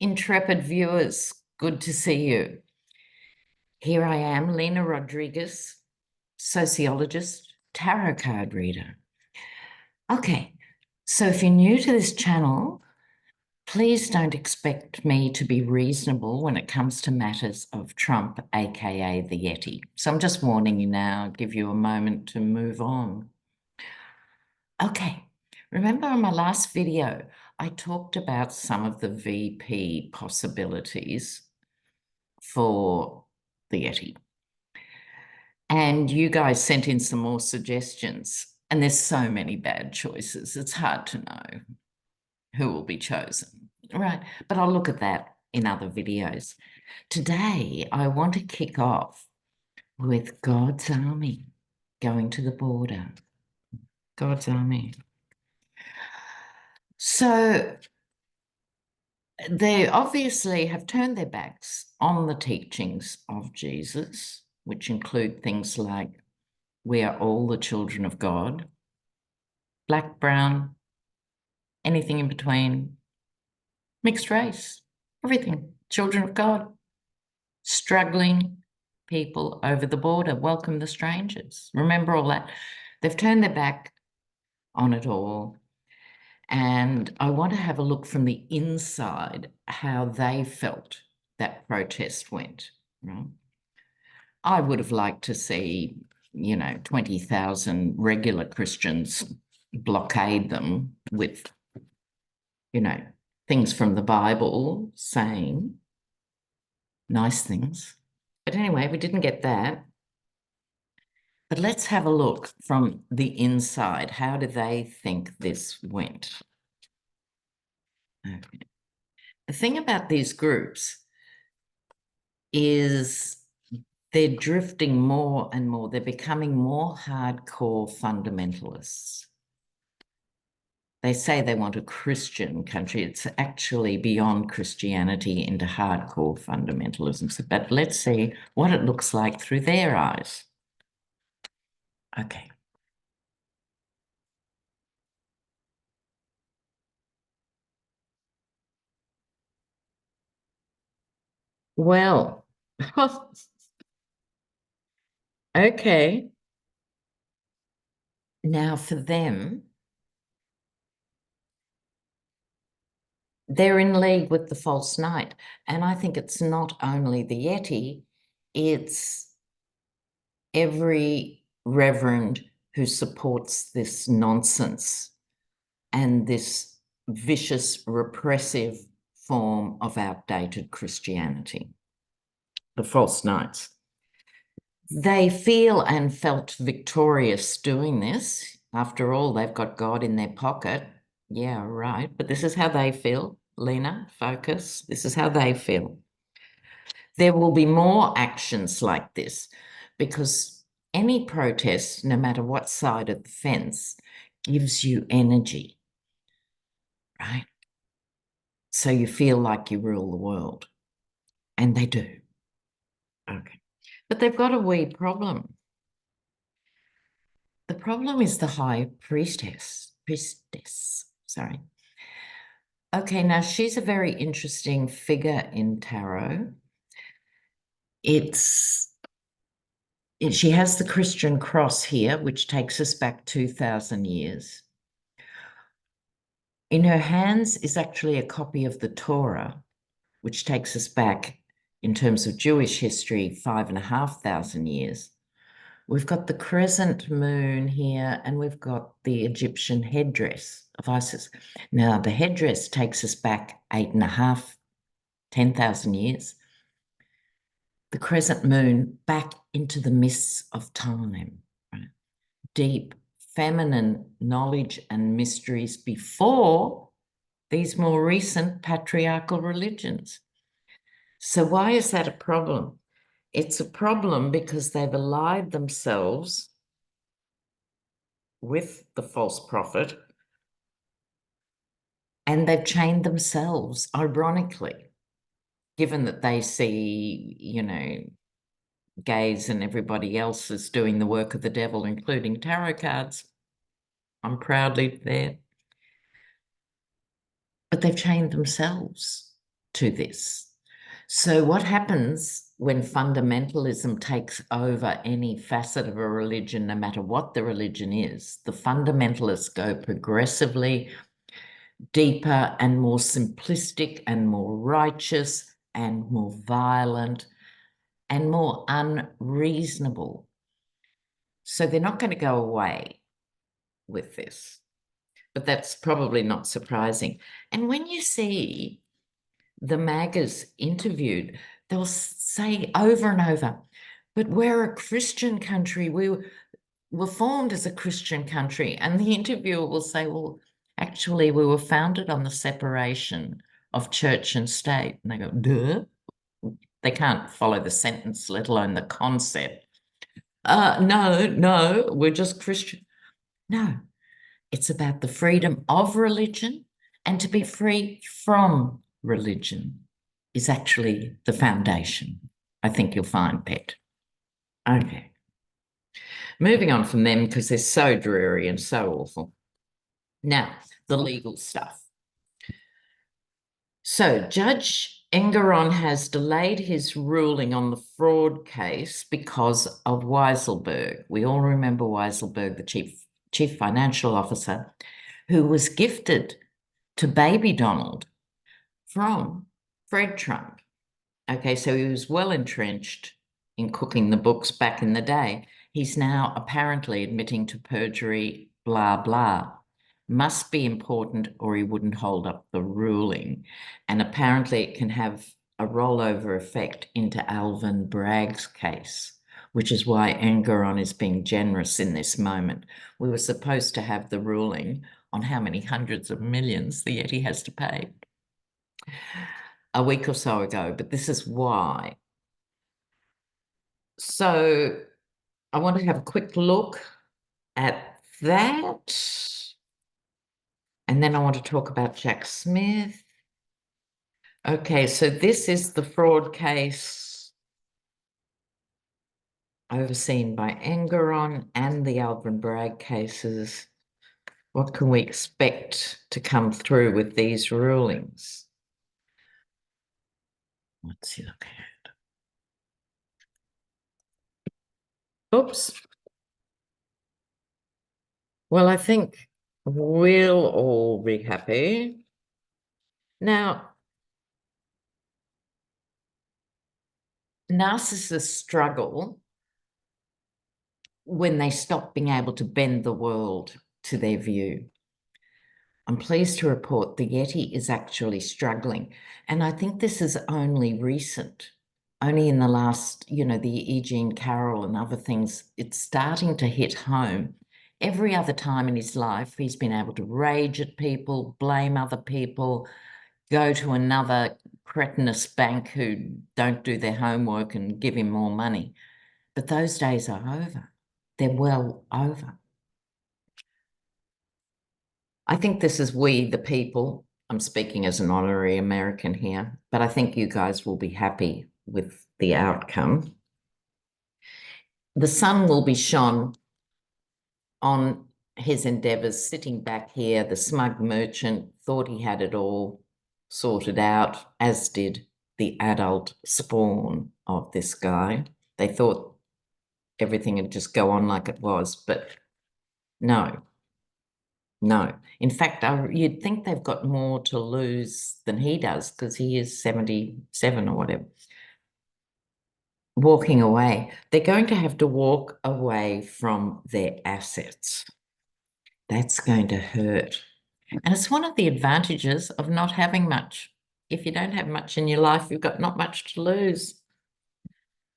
intrepid viewers, good to see you. Here I am, Lena Rodriguez, sociologist, tarot card reader. Okay, so if you're new to this channel, please don't expect me to be reasonable when it comes to matters of Trump, aka the Yeti. So I'm just warning you now, give you a moment to move on. Okay, remember in my last video, I talked about some of the VP possibilities for the Yeti. And you guys sent in some more suggestions. And there's so many bad choices. It's hard to know who will be chosen. Right, but I'll look at that in other videos. Today, I want to kick off with God's Army going to the border. God's Army. So they obviously have turned their backs on the teachings of Jesus, which include things like we are all the children of God, black, brown, anything in between, mixed race, everything, children of God, struggling people over the border, welcome the strangers. Remember all that? They've turned their back on it all. And I want to have a look from the inside how they felt that protest went. Right? I would have liked to see, 20,000 regular Christians blockade them with, things from the Bible saying nice things. But anyway, we didn't get that. But let's have a look from the inside. How do they think this went? Okay. The thing about these groups is they're drifting more and more. They're becoming more hardcore fundamentalists. They say they want a Christian country. It's actually beyond Christianity into hardcore fundamentalism. But let's see what it looks like through their eyes. Okay. Well, okay. Now for them, they're in league with the false knight. And I think it's not only the Yeti, it's every reverend who supports this nonsense and this vicious, repressive form of outdated Christianity, the false knights. They feel and felt victorious doing this. After all, they've got God in their pocket. Yeah, right. But this is how they feel. Lena, focus. This is how they feel. There will be more actions like this because any protest, no matter what side of the fence, gives you energy, right? So you feel like you rule the world. And they do. Okay. But they've got a wee problem. The problem is the high priestess, sorry. Okay, now she's a very interesting figure in tarot. She has the Christian cross here, which takes us back 2,000 years. In her hands is actually a copy of the Torah, which takes us back, in terms of Jewish history, 5,500 years. We've got the crescent moon here, and we've got the Egyptian headdress of Isis. Now, the headdress takes us back 8,500, 10,000 years. The crescent moon back into the mists of time, right? Deep feminine knowledge and mysteries before these more recent patriarchal religions. So why is that a problem? It's a problem because they've allied themselves with the false prophet and they've chained themselves, ironically, given that they see, gays and everybody else is doing the work of the devil, including tarot cards. I'm proudly there. But they've chained themselves. to this. So what happens when fundamentalism takes over any facet of a religion, no matter what the religion is? The fundamentalists go progressively deeper and more simplistic and more righteous and more violent and more unreasonable. So they're not going to go away with this, but that's probably not surprising. And when you see the MAGAs interviewed, they'll say over and over, but we're a Christian country. We were formed as a Christian country. And the interviewer will say, well, actually, we were founded on the separation of church and state. And they go, duh. They can't follow the sentence, let alone the concept. No, we're just Christian. No, it's about the freedom of religion, and to be free from religion is actually the foundation. I think you'll find that. Okay. Moving on from them because they're so dreary and so awful. Now, the legal stuff. So Judge Engeron has delayed his ruling on the fraud case because of Weiselberg. We all remember Weiselberg, the chief financial officer, who was gifted to baby Donald from Fred Trump. Okay, so he was well entrenched in cooking the books back in the day. He's now apparently admitting to perjury, blah, blah. Must be important or he wouldn't hold up the ruling. And apparently it can have a rollover effect into Alvin Bragg's case, which is why Engeron is being generous in this moment. We were supposed to have the ruling on how many hundreds of millions the Yeti has to pay a week or so ago, but this is why. So I want to have a quick look at that. And then I want to talk about Jack Smith. Okay, so this is the fraud case overseen by Engeron and the Alvin Bragg cases. What can we expect to come through with these rulings? Let's look at. Oops. Well, I think we'll all be happy. Now, narcissists struggle when they stop being able to bend the world to their view. I'm pleased to report the Yeti is actually struggling. And I think this is only recent, only in the last, the E. Jean Carroll and other things, it's starting to hit home. Every other time in his life, he's been able to rage at people, blame other people, go to another cretinous bank who don't do their homework and give him more money. But those days are over. They're well over. I think this is we, the people. I'm speaking as an honorary American here, but I think you guys will be happy with the outcome. The sun will be shone on his endeavours. Sitting back here, the smug merchant thought he had it all sorted out, as did the adult spawn of this guy. They thought everything would just go on like it was, but no. In fact, you'd think they've got more to lose than he does because he is 77 or whatever. Walking away. They're going to have to walk away from their assets. That's going to hurt. And it's one of the advantages of not having much. If you don't have much in your life, you've got not much to lose.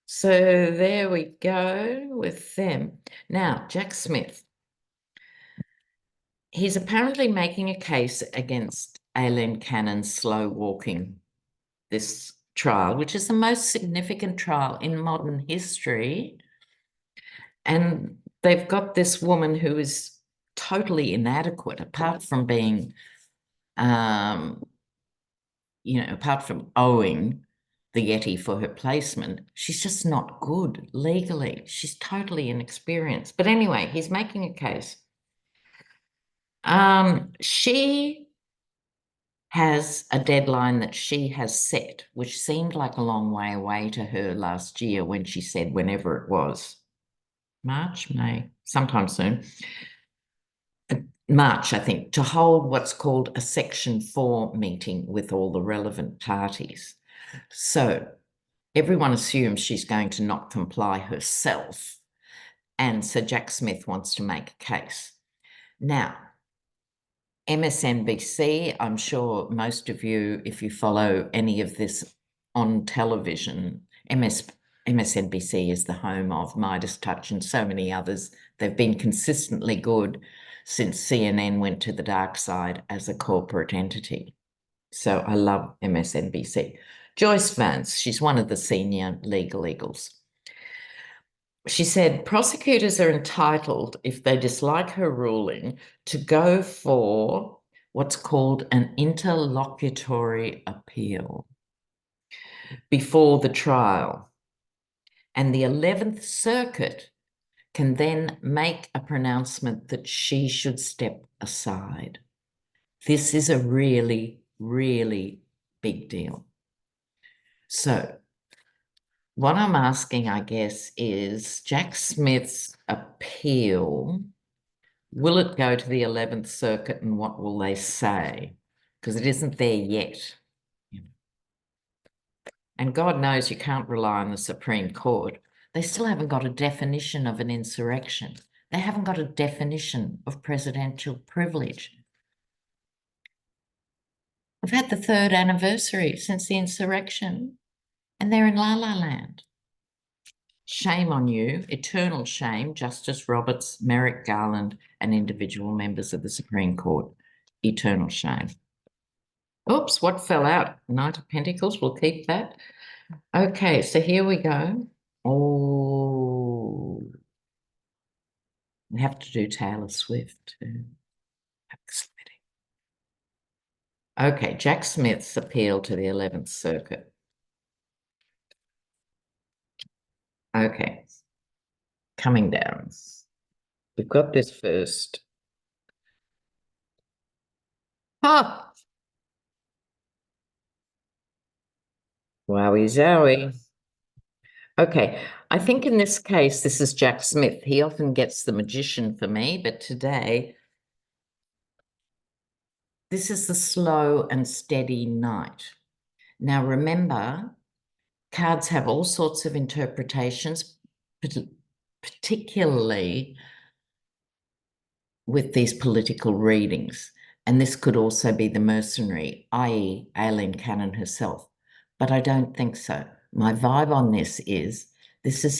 So there we go with them. Now, Jack Smith. He's apparently making a case against Aileen Cannon slow walking this trial, which is the most significant trial in modern history. And they've got this woman who is totally inadequate, apart from being, apart from owing the Yeti for her placement, she's just not good legally. She's totally inexperienced. But anyway, he's making a case. She has a deadline that she has set, which seemed like a long way away to her last year when she said whenever it was, March, May, sometime soon, March, I think, to hold what's called a Section 4 meeting with all the relevant parties. So everyone assumes she's going to not comply herself. And Sir Jack Smith wants to make a case. Now, MSNBC, I'm sure most of you, if you follow any of this on television, MSNBC is the home of Midas Touch and so many others. They've been consistently good since CNN went to the dark side as a corporate entity. So I love MSNBC. Joyce Vance, she's one of the senior legal eagles. She said prosecutors are entitled, if they dislike her ruling, to go for what's called an interlocutory appeal before the trial. And the 11th Circuit can then make a pronouncement that she should step aside. This is a really, really big deal. So what I'm asking, I guess, is Jack Smith's appeal, will it go to the 11th Circuit and what will they say? Because it isn't there yet. And God knows you can't rely on the Supreme Court. They still haven't got a definition of an insurrection. They haven't got a definition of presidential privilege. We've had the 3rd anniversary since the insurrection, and they're in La La Land. Shame on you, eternal shame, Justice Roberts, Merrick Garland, and individual members of the Supreme Court. Eternal shame. Oops, what fell out? Knight of Pentacles, we'll keep that. Okay, so here we go. Oh, we have to do Taylor Swift too. Okay, Jack Smith's appeal to the 11th Circuit. Okay, coming down. We've got this first. Oh, wowie zowie. Okay, I think in this case, this is Jack Smith. He often gets the magician for me, but today, this is the slow and steady knight. Now, remember, cards have all sorts of interpretations, particularly with these political readings. And this could also be the mercenary, i.e. Aileen Cannon herself. But I don't think so. My vibe on this is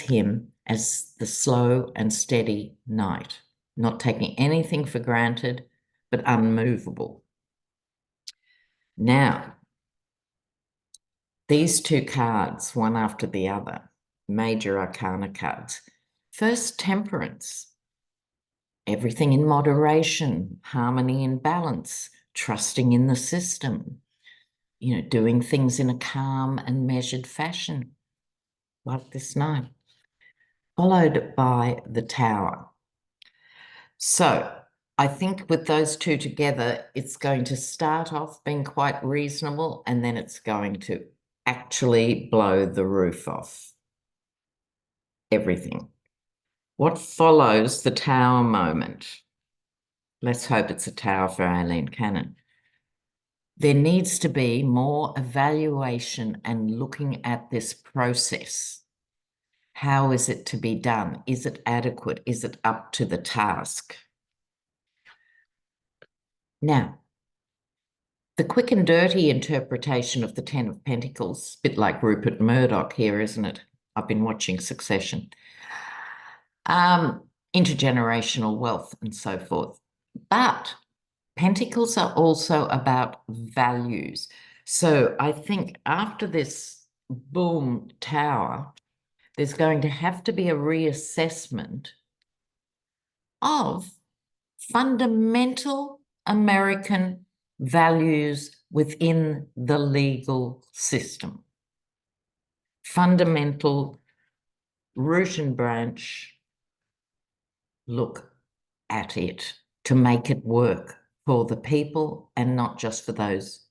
him as the slow and steady knight, not taking anything for granted, but unmovable. Now, these two cards, one after the other, major arcana cards. First, Temperance. Everything in moderation, harmony and balance, trusting in the system, doing things in a calm and measured fashion, like this night, followed by the Tower. So I think with those two together, it's going to start off being quite reasonable, and then it's going to actually blow the roof off everything. What follows the Tower moment? Let's hope it's a Tower for Aileen Cannon. There needs to be more evaluation and looking at this process. How is it to be done? Is it adequate? Is it up to the task? Now, the quick and dirty interpretation of the Ten of Pentacles, a bit like Rupert Murdoch here, isn't it? I've been watching Succession. Intergenerational wealth and so forth. But Pentacles are also about values. So I think after this boom Tower, there's going to have to be a reassessment of fundamental American values within the legal system. Fundamental root and branch, look at it to make it work for the people and not just for those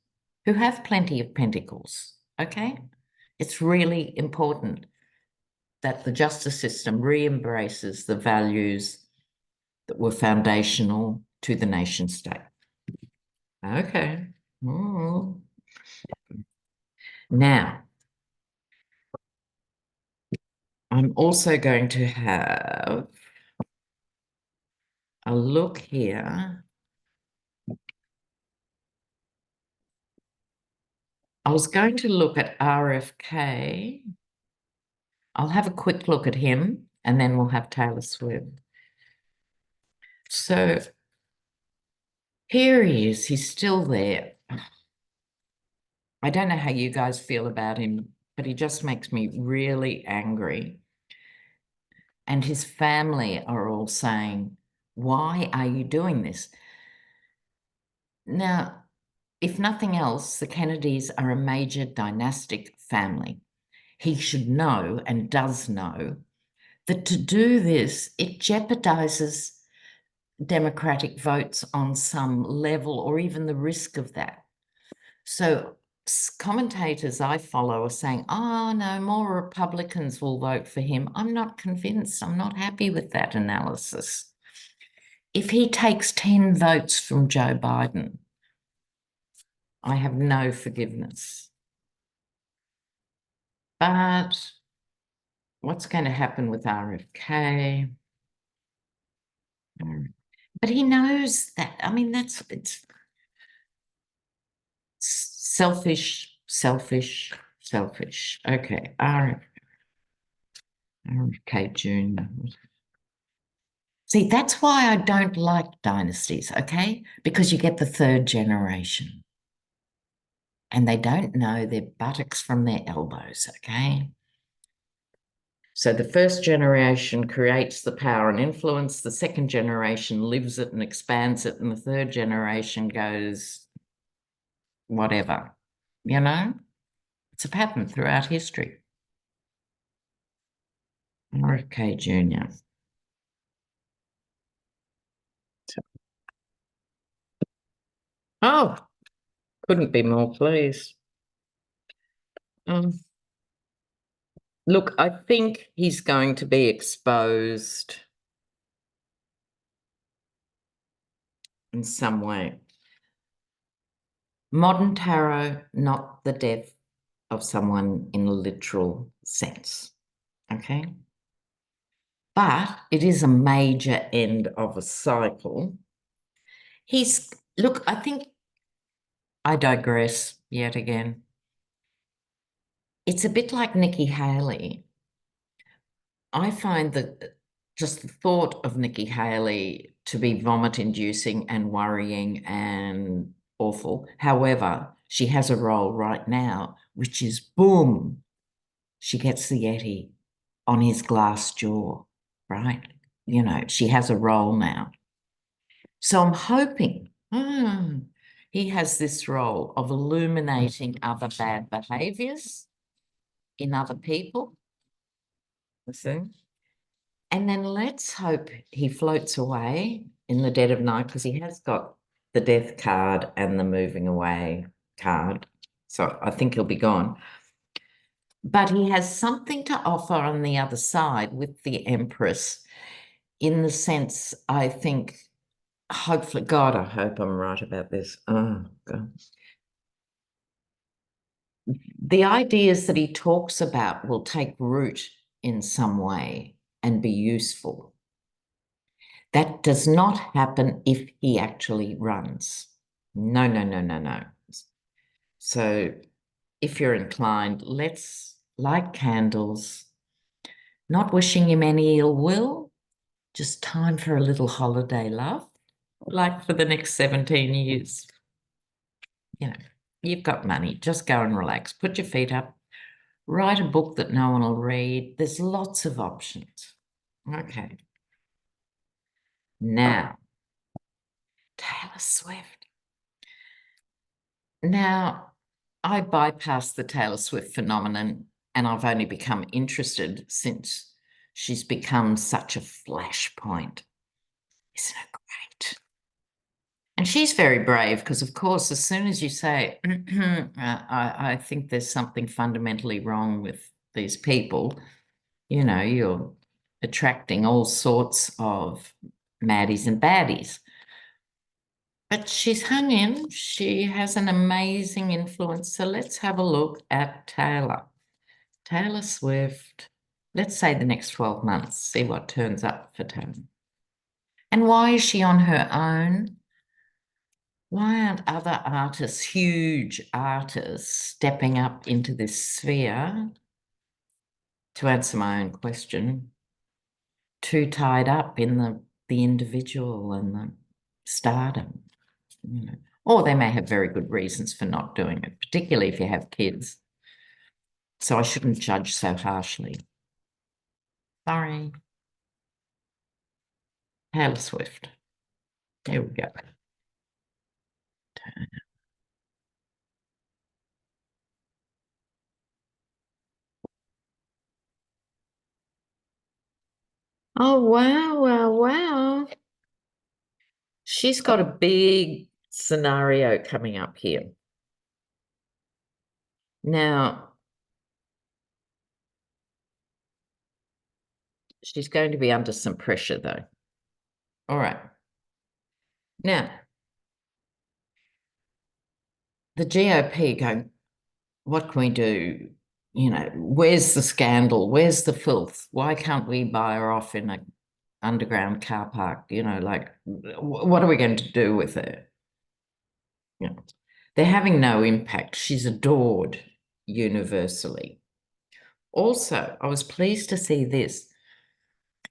who have plenty of pentacles, okay? It's really important that the justice system re-embraces the values that were foundational to the nation state. Okay. Mm. Now, I'm also going to have a look here. I was going to look at RFK. I'll have a quick look at him and then we'll have Taylor Swift. So here he is. He's still there. I don't know how you guys feel about him, but he just makes me really angry. And his family are all saying, why are you doing this? Now, if nothing else, the Kennedys are a major dynastic family. He should know and does know that to do this, it jeopardizes Democratic votes on some level or even the risk of that. So commentators I follow are saying, oh, no, more Republicans will vote for him. I'm not convinced. I'm not happy with that analysis. If he takes 10 votes from Joe Biden, I have no forgiveness. But what's going to happen with RFK? But he knows that. I mean, it's selfish. Okay, RFK Jr. See, that's why I don't like dynasties, okay? Because you get the third generation. And they don't know their buttocks from their elbows, okay? So the first generation creates the power and influence, the second generation lives it and expands it, and the third generation goes whatever, you know? It's a pattern throughout history. RFK Jr. Oh, couldn't be more pleased. Look, I think he's going to be exposed in some way. Modern tarot, not the death of someone in a literal sense, okay? But it is a major end of a cycle. Look, I think I digress yet again. It's a bit like Nikki Haley. I find that just the thought of Nikki Haley to be vomit-inducing and worrying and awful. However, she has a role right now, which is boom, she gets the Yeti on his glass jaw, right? You know, she has a role now. So I'm hoping he has this role of illuminating other bad behaviors in other people. See? And then let's hope he floats away in the dead of night, because he has got the death card and the moving away card. So I think he'll be gone. But he has something to offer on the other side with the Empress, in the sense, I think, hopefully, God, I hope I'm right about this. Oh, God. The ideas that he talks about will take root in some way and be useful. That does not happen if he actually runs. No, no, no, no, no. So if you're inclined, let's light candles, not wishing him any ill will, just time for a little holiday, love, like for the next 17 years. You know, you've got money, just go and relax, put your feet up, write a book that no one will read. There's lots of options. Okay. Now, Taylor Swift. Now, I bypassed the Taylor Swift phenomenon, and I've only become interested since she's become such a flashpoint. Isn't it great? And she's very brave because, of course, as soon as you say, I think there's something fundamentally wrong with these people, you're attracting all sorts of maddies and baddies. But she's hung in. She has an amazing influence. So let's have a look at Taylor. Taylor Swift. Let's say the next 12 months, see what turns up for Taylor. And why is she on her own? Why aren't other artists, huge artists, stepping up into this sphere? To answer my own question, too tied up in the individual and the stardom, Or they may have very good reasons for not doing it, particularly if you have kids. So I shouldn't judge so harshly. Sorry. Taylor Swift. Here we go. Oh, wow, wow, wow. She's got a big scenario coming up here. Now, she's going to be under some pressure, though. All right. Now, the GOP going, what can we do? Where's the scandal? Where's the filth? Why can't we buy her off in an underground car park? What are we going to do with her? They're having no impact. She's adored universally. Also, I was pleased to see this.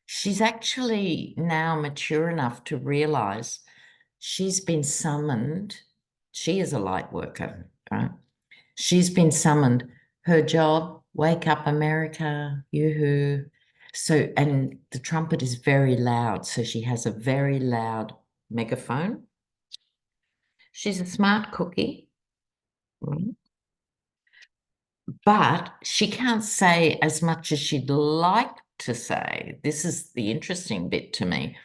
She's actually now mature enough to realize she's been summoned. She is a light worker, right? She's been summoned. Her job, wake up America, yoo-hoo. So, and the trumpet is very loud. So she has a very loud megaphone. She's a smart cookie. But she can't say as much as she'd like to say. This is the interesting bit to me.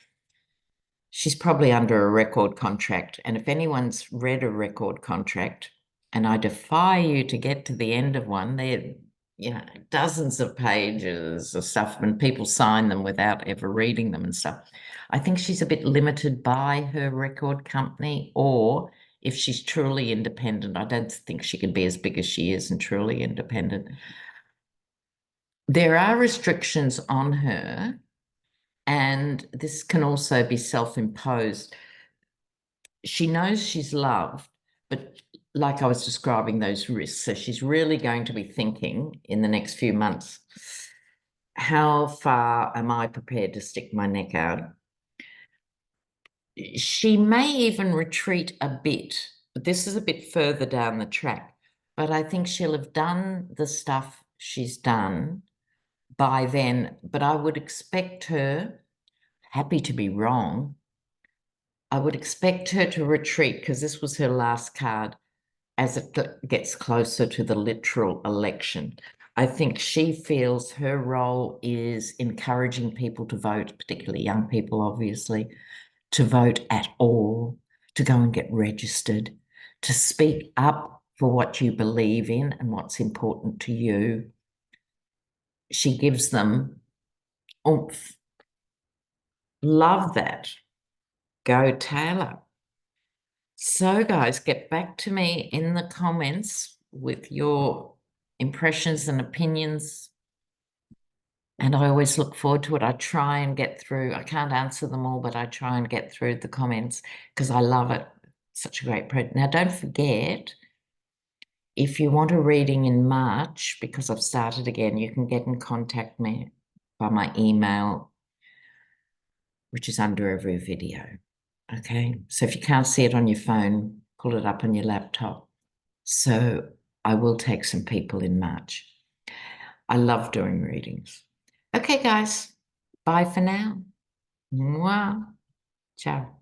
She's probably under a record contract. And if anyone's read a record contract, and I defy you to get to the end of one, they're, dozens of pages of stuff, and people sign them without ever reading them and stuff. I think she's a bit limited by her record company, or if she's truly independent, I don't think she can be as big as she is and truly independent. There are restrictions on her, and this can also be self-imposed. She knows she's loved, but like I was describing those risks, so she's really going to be thinking in the next few months, how far am I prepared to stick my neck out? She may even retreat a bit, but this is a bit further down the track. But I think she'll have done the stuff she's done by then. But I would expect her, happy to be wrong, I would expect her to retreat because this was her last card as it gets closer to the literal election. I think she feels her role is encouraging people to vote, particularly young people, obviously, to vote at all, to go and get registered, to speak up for what you believe in and what's important to you. She gives them oomph. Love that. Go Taylor. So guys, get back to me in the comments with your impressions and opinions. And I always look forward to it. I try and get through. I can't answer them all, but I try and get through the comments because I love it. Such a great project. Now, don't forget, if you want a reading in March, because I've started again, you can get in contact me by my email, which is under every video. Okay, so if you can't see it on your phone, pull it up on your laptop. So I will take some people in March. I love doing readings. Okay, guys, bye for now. Mwah. Ciao.